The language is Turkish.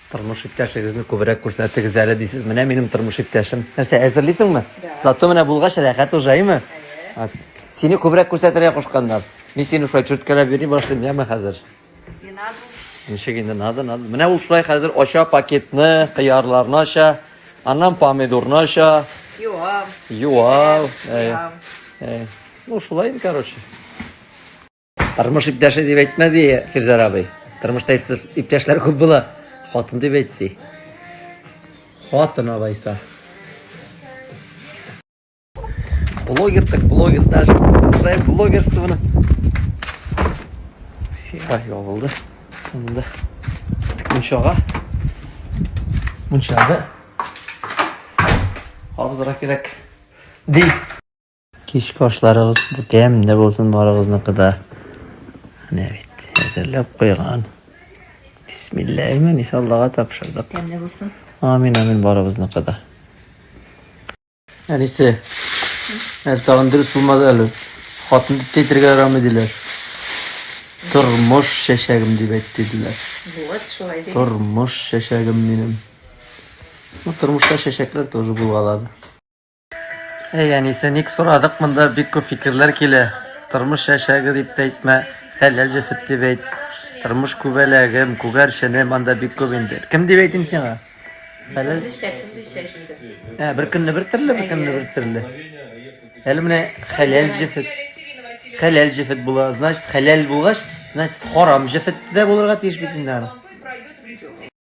Tırmış iptaşlarınızı kubrak kursatı güzel değilsiniz. Mene benim tırmış iptaşım. Neyse hazırlısın mı? Zaten mene bulgaç rahat olacak mı? Evet. Seni kubrak kursatıraya koşkanlar. Ben seni şöyle çürtkele vereyim başlayayım ya hazır. Ne şekilde nadı. Mene ol şuraya hazır aşağı paketini, kıyarlarını aşağı. Annem pomidorunu aşağı. Yuvav. Ну, şulaydı короче. Tırmış iptaşı diye etmedi Firzar abi. Tırmışta iptaşlar çok bula. Hatun diye etti. Hatun alaysa. Blogger даже. Şuraya bloggerstığını. Siyah yoldu. Sonunda. Munşağa. Munşağa. Hafızlara gerek değil. Kişkoşlarımız bu demde olsun barağızına kadar. Evet, hazırlayıp koyalım. Bismillahirrahmanirrahim. Allah'a tapşırdık. Demde olsun. Amin barağızına kadar. Neyse. Tağın dürüst bulmadı öyle. Hatun titrege rağm ediler. Turmuş şeşegim diye dediler. Turmuş şeşegim benim. Bu turmuşta şeşekler tozu bulgaladı. Yani sen ilk soradık bunda bir fikirler kile. Turmuş şeşegi deyip de etme. Helal fitti beyt. Turmuş kubelegim, kugar şenem anda bir kubindir. Kim diye beytim sana? Helal. Bir kınne bir türlü. Elimne helal cifet bula. Значит helal bulgaç. Значит haram cifet de bulurga tiyiş bitinler.